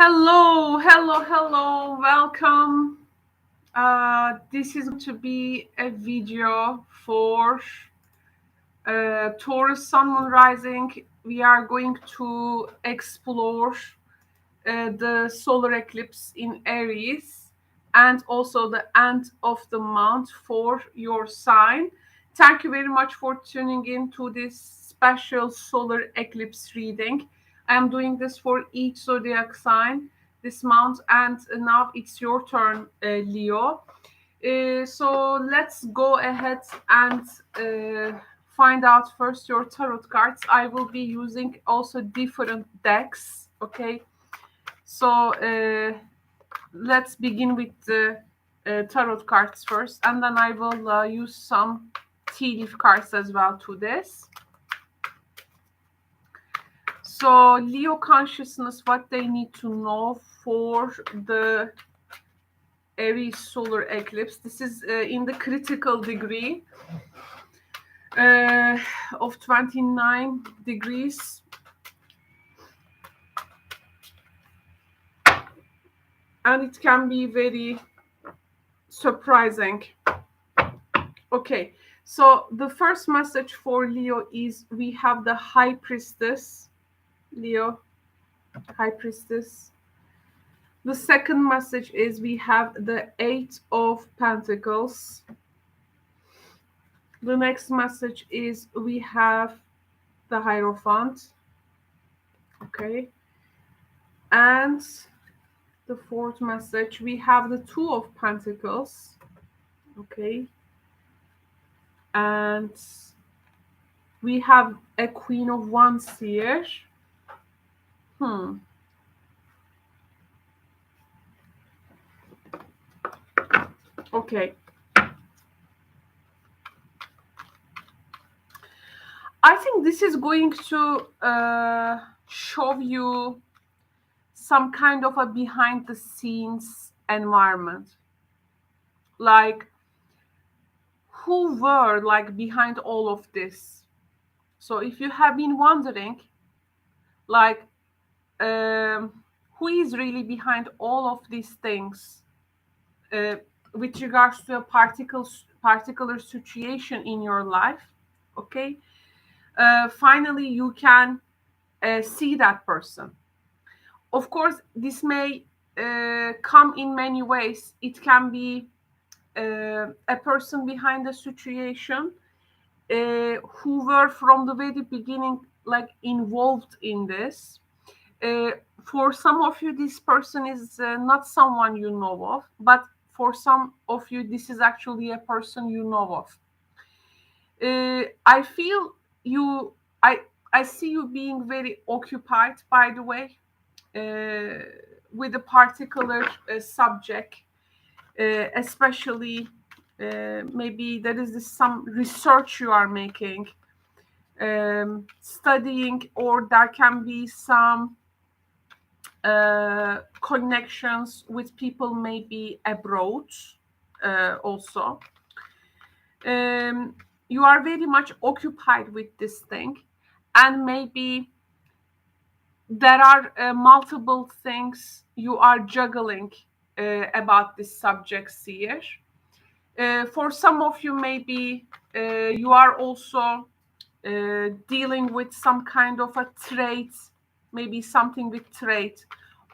Hello, hello, hello, welcome. This is going to be a video for Taurus Sun Moon Rising. We are going to explore the solar eclipse in Aries and also the end of the month for your sign. Thank you very much for tuning in to this special solar eclipse reading. I am doing this for each zodiac sign this month, and now it's your turn, Leo. So let's go ahead and find out first your tarot cards. I will be using also different decks, okay? So let's begin with the tarot cards first, and then I will use some tea leaf cards as well to this. So Leo consciousness, what they need to know for the Aries solar eclipse. This is in the critical degree of 29 degrees. And it can be very surprising. Okay, so the first message for Leo is we have the High Priestess. Leo, High Priestess. The second message is we have the Eight of Pentacles. The next message is we have the Hierophant. Okay. And the fourth message, we have the Two of Pentacles. Okay. And we have a Queen of Wands here. Okay. I think this is going to show you some kind of a behind the scenes environment. Like, who were like behind all of this? So if you have been wondering, like, who is really behind all of these things with regards to a particular situation in your life, okay? Finally, you can see that person. Of course, this may come in many ways. It can be a person behind the situation who were from the very beginning like involved in this. For some of you, this person is not someone you know of, but for some of you, this is actually a person you know of. I feel you, I see you being very occupied, by the way, with a particular subject, especially maybe there is some research you are making, studying, or there can be some connections with people maybe abroad also. You are very much occupied with this thing, and maybe there are multiple things you are juggling about this subject here. For some of you, maybe you are also dealing with some kind of a trade, maybe something with trade,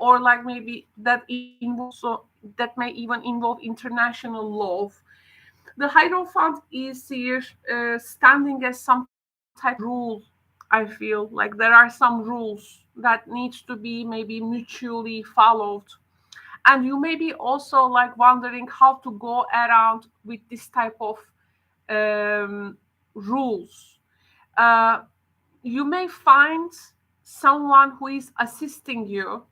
or like maybe that involves, so that may even involve international law. The Hierophant is here standing as some type of rule. I feel like there are some rules that needs to be maybe mutually followed, and you may be also like wondering how to go around with this type of rules. You may find someone who is assisting you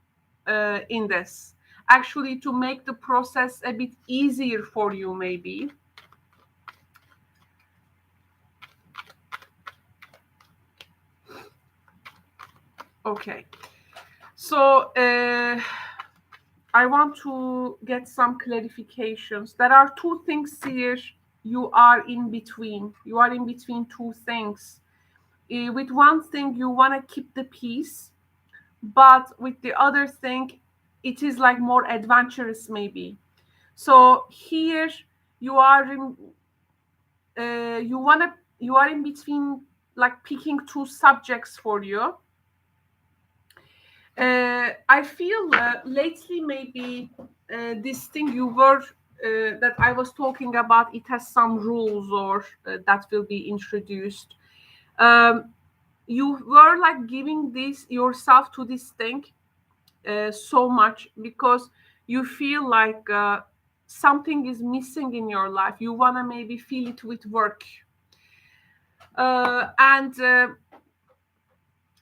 in this, actually, to make the process a bit easier for you, maybe. Okay, so I want to get some clarifications. There are two things here you are in between. You are in between two things. With one thing, you want to keep the peace, but with the other thing, it is like more adventurous maybe. So here you are in, you are in between, like picking two subjects for you. I feel lately maybe this thing you were that I was talking about, it has some rules or that will be introduced. Um, you were like giving this yourself to this thing so much because you feel like something is missing in your life. You wanna maybe feel it with work, and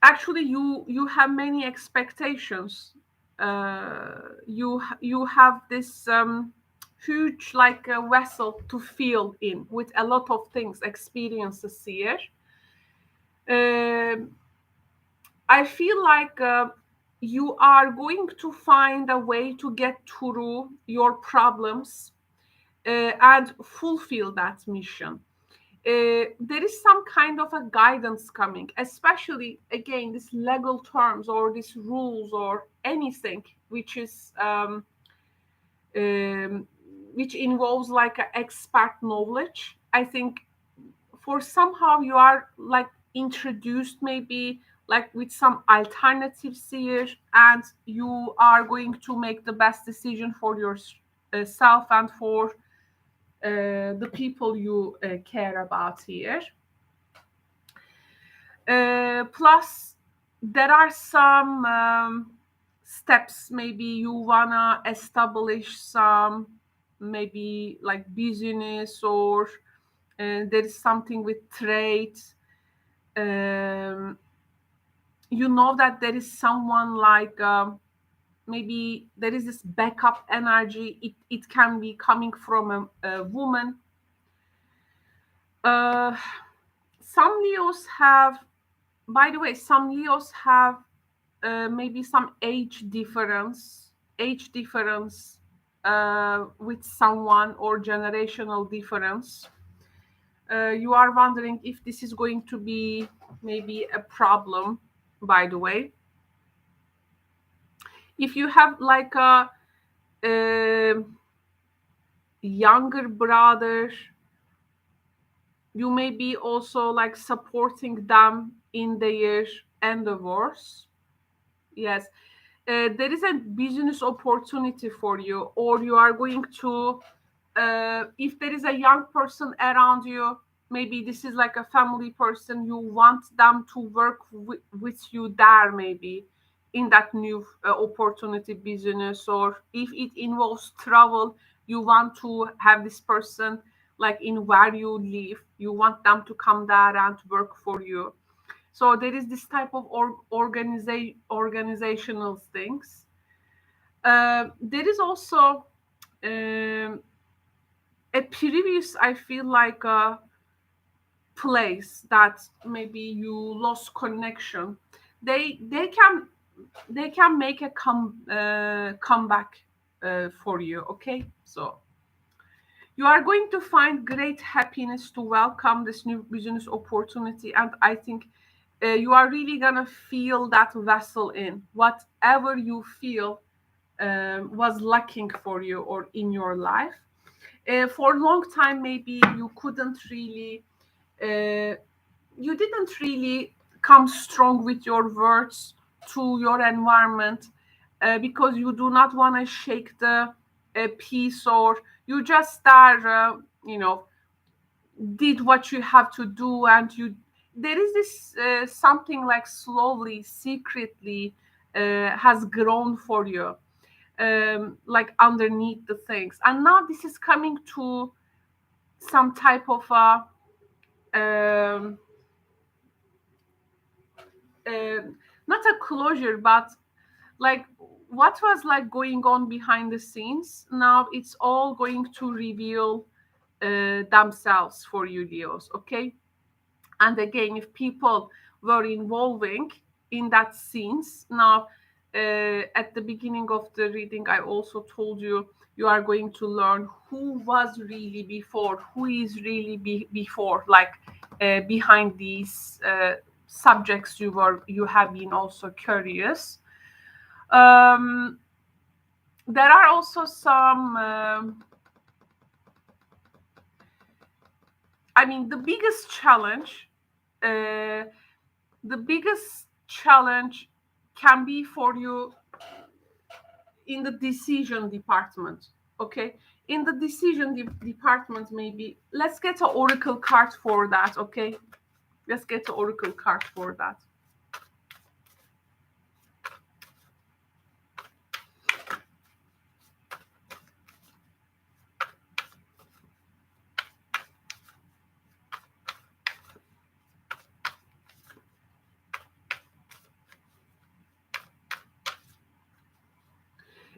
actually you have many expectations. You have this huge like a vessel to fill in with a lot of things, experiences here. Um I feel like you are going to find a way to get through your problems and fulfill that mission. There is some kind of a guidance coming, especially again, these legal terms or these rules or anything which is um, which involves like a expert knowledge. I think for somehow you are like introduced maybe like with some alternatives here, and you are going to make the best decision for yourself and for the people you care about here. Plus, there are some steps. Maybe you wanna establish some, maybe like business, or there is something with trade. Um, you know that there is someone like maybe there is this backup energy. It can be coming from a woman. Uh, some Leos have, by the way, some Leos have maybe some age difference with someone, or generational difference. You are wondering if this is going to be maybe a problem, by the way. If you have like a younger brother, you may be also like supporting them in their endeavors. Yes. There is a business opportunity for you, or you are going to, if there is a young person around you, maybe this is like a family person, you want them to work with you there, maybe in that new opportunity business, or if it involves travel, you want to have this person like in where you live, you want them to come there and work for you. So there is this type of organizational things. There is also um, a previous, I feel like a place that maybe you lost connection. They can make a comeback for you. Okay, so you are going to find great happiness to welcome this new business opportunity, and I think you are really gonna feel that vessel in whatever you feel was lacking for you or in your life. For a long time, maybe uh, you didn't really come strong with your words to your environment because you do not want to shake the peace, or you just are, did what you have to do, and you there is this something like slowly, secretly has grown for you, like underneath the things, and now this is coming to some type of a um, uh, not a closure, but like what was like going on behind the scenes, now it's all going to reveal themselves for you, Leos. Okay. And again, if people were involving in that scenes, now at the beginning of the reading I also told you, you are going to learn who was really before, who is really before, like behind these subjects you have been also curious. um, there are also some I mean, the biggest challenge can be for you in the decision department. Okay, in the decision department, maybe let's get an oracle card for that. Okay, let's get an oracle card for that.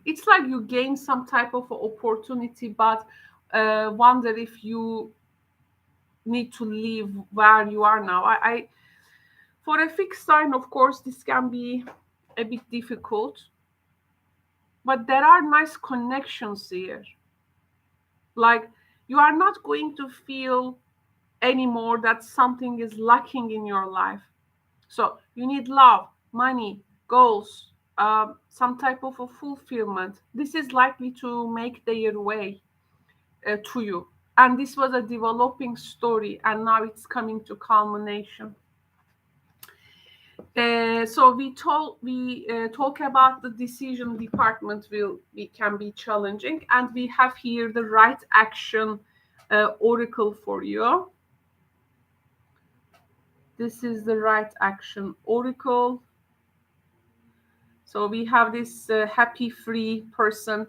It's like you gain some type of opportunity, but wonder if you need to leave where you are now. I for a fixed sign, of course, this can be a bit difficult, but there are nice connections here. Like, you are not going to feel anymore that something is lacking in your life. So you need love, money, goals, some type of a fulfillment. This is likely to make their way to you. And this was a developing story, and now it's coming to culmination. So we talk about the decision department will we can be challenging, and we have here the right action oracle for you. This is the right action oracle. So we have this happy free person.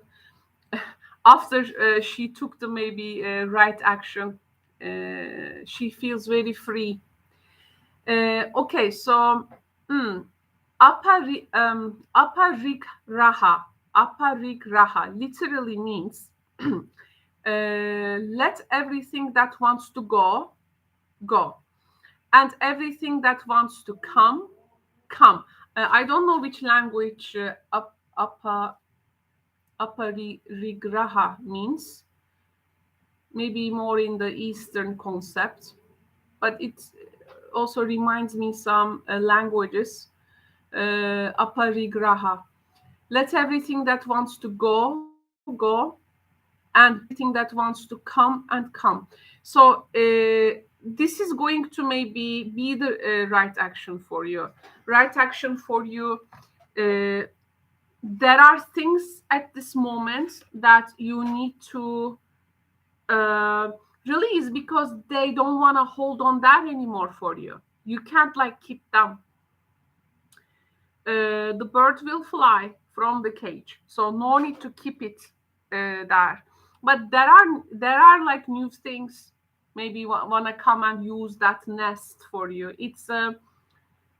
After she took the maybe right action, she feels very free. Okay, so aparigraha, aparigraha literally means let everything that wants to go, go, and everything that wants to come, come. I don't know which language aparigraha means. Maybe more in the Eastern concept, but it also reminds me some languages. Aparigraha. Let everything that wants to go, go, and everything that wants to come and come. So this is going to maybe be the right action for you. Right action for you. There are things at this moment that you need to uh, release because they don't want to hold on that anymore for you. You can't like keep them. The bird will fly from the cage, so no need to keep it there. But there are like new things. Maybe want to come and use that nest for you. It's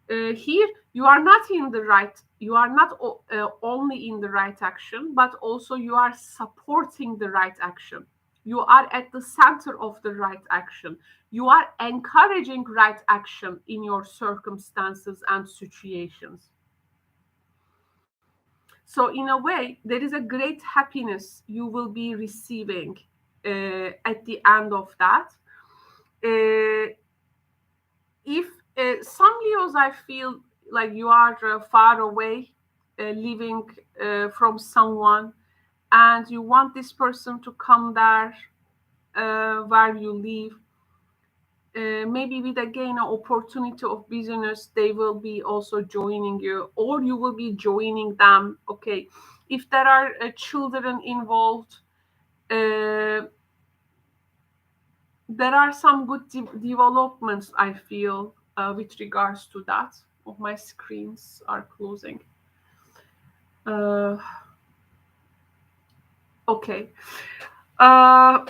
here you are not in the right. You are not only in the right action, but also you are supporting the right action. You are at the center of the right action. You are encouraging right action in your circumstances and situations. So, in a way, there is a great happiness you will be receiving at the end of that. If some Leos, I feel like you are far away, living from someone, and you want this person to come there where you live. Maybe with again an opportunity of business, they will be also joining you, or you will be joining them. Okay, if there are children involved, there are some good developments I feel with regards to that. Oh, my screens are closing. Uh, okay. Uh,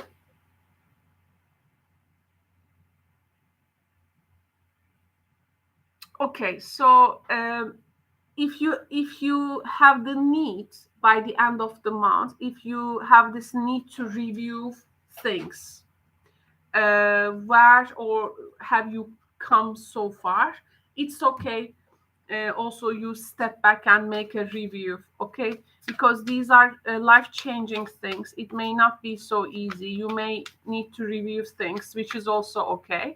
okay, so if you have the need by the end of the month, if you have this need to review things, where or have you come so far, it's okay. Also, you step back and make a review, okay? Because these are life-changing things. It may not be so easy. You may need to review things, which is also okay.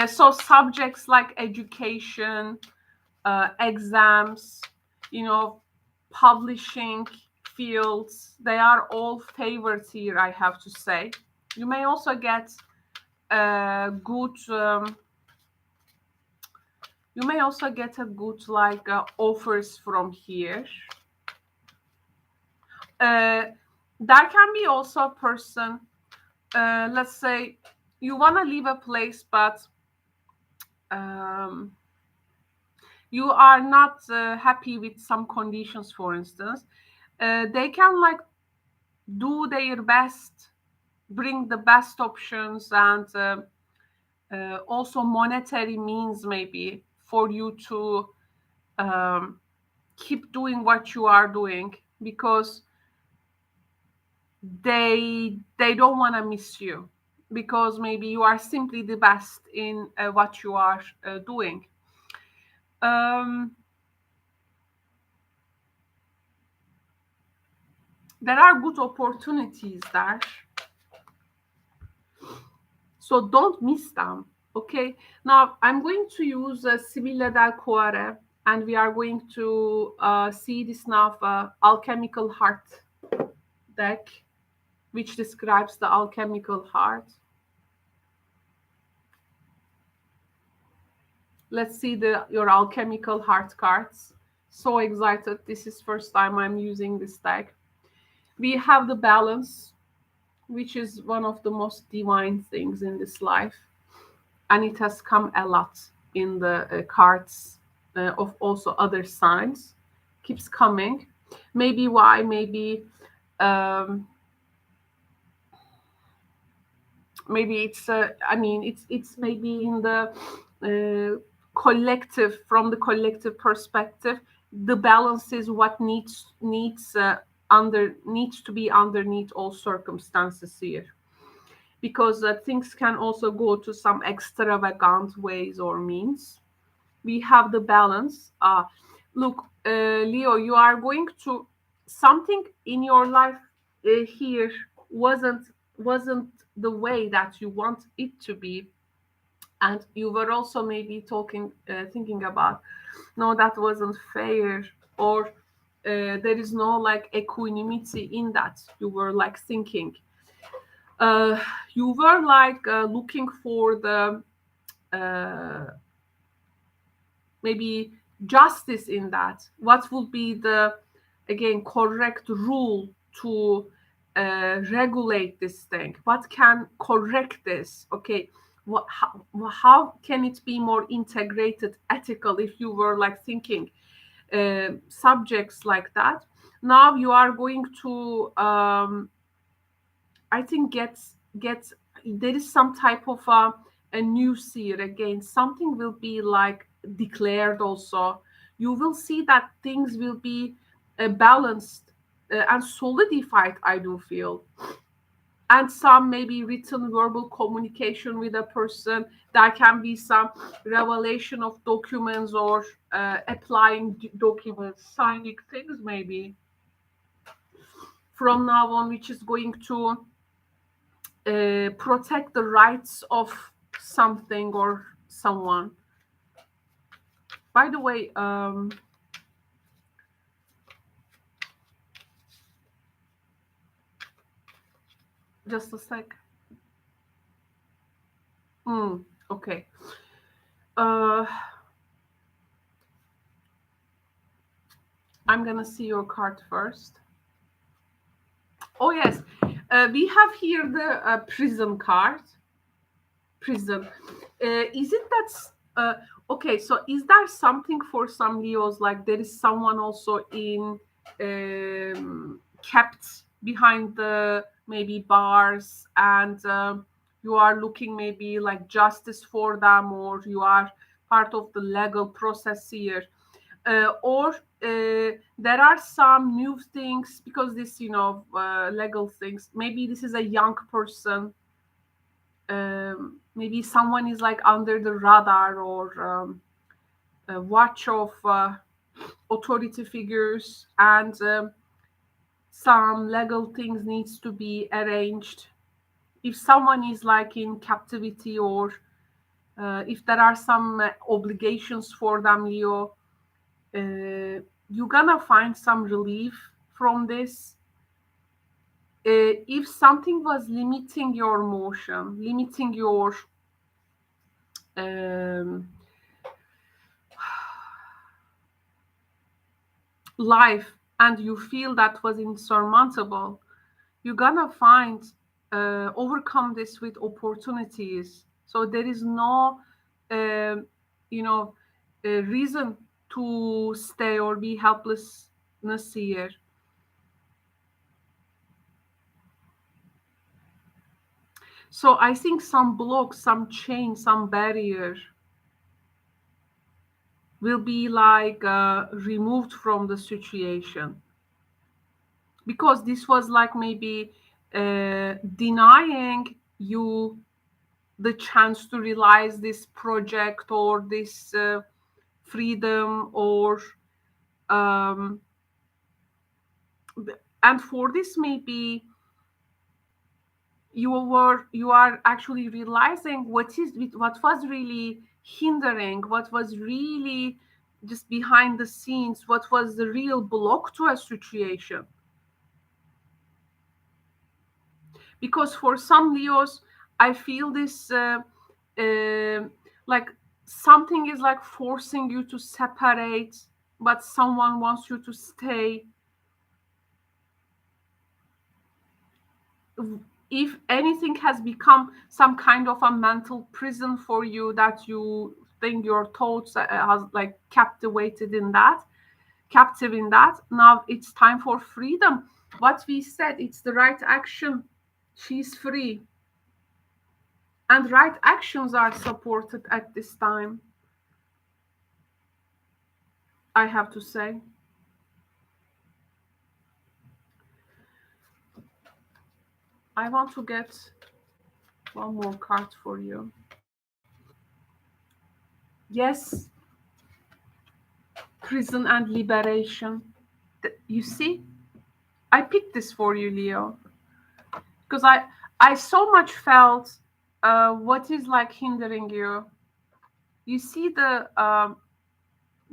So subjects like education, exams, publishing fields. They are all favorites here, I have to say. You may also get good. You may also get a good offers from here. There can be also a person. Let's say you want to leave a place, but you are not happy with some conditions, for instance. They can do their best, bring the best options, and also monetary means maybe for you to keep doing what you are doing, because they don't want to miss you, because maybe you are simply the best in what you are doing. There are good opportunities there, so don't miss them. Okay, now I'm going to use Sibilla del Cuore, and we are going to see this now alchemical heart deck, which describes the alchemical heart. Let's see your alchemical heart cards. So excited. This is first time I'm using this deck. We have the balance, which is one of the most divine things in this life. And it has come a lot in the cards of also other signs. Keeps coming. Maybe why? Maybe maybe it's maybe in the collective, from the collective perspective, the balance is what needs to be underneath all circumstances here, because things can also go to some extravagant ways or means. We have the balance. Look, Leo, you are going to something in your life here wasn't the way that you want it to be, and you were also maybe thinking about, no, that wasn't fair, or there is no equanimity in that. You were thinking, you were looking for the maybe justice in that. What would be the, again, correct rule to regulate this thing? What can correct this? Okay, how can it be more integrated, ethical? If you were thinking subjects like that, now you are going to I think get there is some type of a news here. Again, something will be declared also. You will see that things will be balanced and solidified, I do feel. And some maybe written verbal communication with a person. There can be some revelation of documents, or applying documents, signing things maybe from now on, which is going to protect the rights of something or someone. By the way, just a sec. Okay. I'm gonna see your card first. Oh yes, we have here the prison card. Prison. Is it that's okay? So is there something for some Leos, like there is someone also in kept behind the maybe bars, and you are looking maybe like justice for them, or you are part of the legal process here, or there are some new things, because this legal things, maybe this is a young person, maybe someone is under the radar, or a watch of authority figures, and some legal things needs to be arranged. If someone is in captivity, or if there are some obligations for them, Leo, you're gonna find some relief from this. If something was limiting your motion, limiting your um, life, and you feel that was insurmountable, you're gonna find overcome this with opportunities. So there is no um, you know reason to stay or be helplessness here. So I think some block, some chain, some barrier will be like removed from the situation, because this was like maybe denying you the chance to realize this project or this freedom, or um, and for this maybe you are actually realizing what was really hindering, what was really just behind the scenes, what was the real block to a situation. Because for some Leos, I feel this uh, like something is like forcing you to separate, but someone wants you to stay. If anything has become some kind of a mental prison for you, that you think your thoughts has like captive in that, now it's time for freedom. What we said, it's the right action. She's free, and right actions are supported at this time, I have to say. I want to get one more card for you. Yes, prison and liberation. You see, I picked this for you, Leo, because I so much felt what is like hindering you. You see the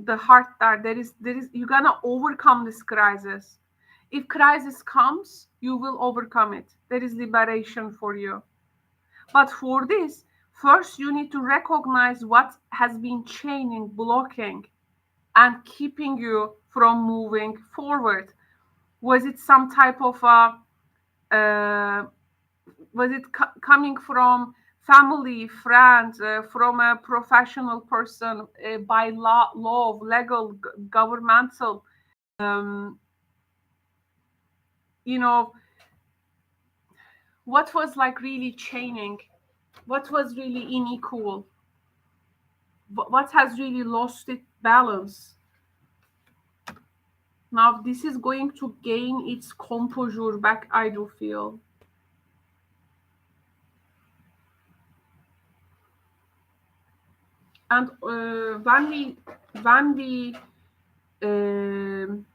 heart that there is you're gonna overcome this crisis. If crisis comes, you will overcome it. There is liberation for you. But for this, first you need to recognize what has been chaining, blocking, and keeping you from moving forward. Was it some type of was it coming from family, friends, from a professional person, by law, legal, governmental? Um, you know, what was like really chaining? What was really unequal? What has really lost its balance? Now this is going to gain its composure back, I do feel. And when we um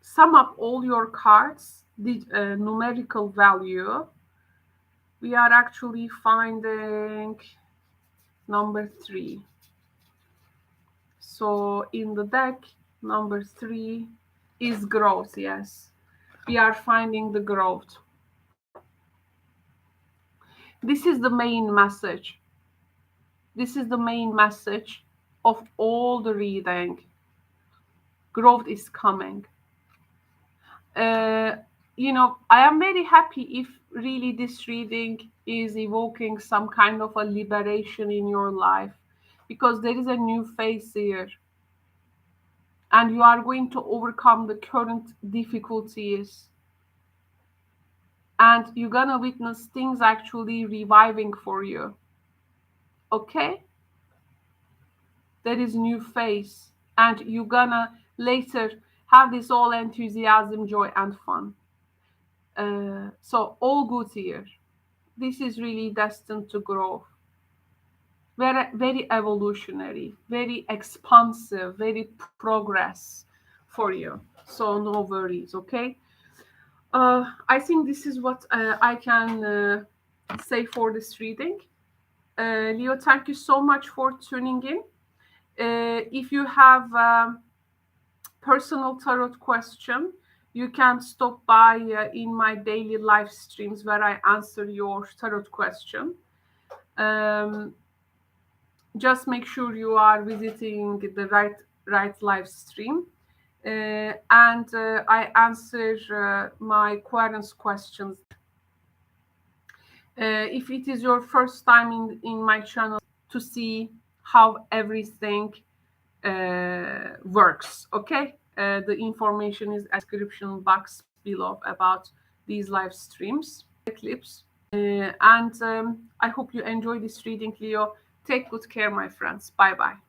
sum up all your cards, the numerical value, we are actually finding number 3. So in the deck, number 3 is growth. Yes, we are finding the growth. This is the main message. This is the main message of all the reading. Growth is coming. Uh, I am very happy if really this reading is evoking some kind of a liberation in your life, because there is a new phase here, and you are going to overcome the current difficulties, and you're gonna witness things actually reviving for you. Okay? There is new phase, and you're gonna later have this all enthusiasm, joy, and fun. So all good here. This is really destined to grow. Very, very evolutionary, very expansive, very progress for you. So no worries, okay? I think this is what I can say for this reading. Leo, thank you so much for tuning in. If you have personal tarot question, you can stop by in my daily live streams where I answer your tarot question. Just make sure you are visiting the right live stream. And I answer my queries questions. If it is your first time in my channel, to see how everything works, okay? The information is description box below about these live streams, Eclipse. And I hope you enjoy this reading, Leo. Take good care, my friends. Bye-bye.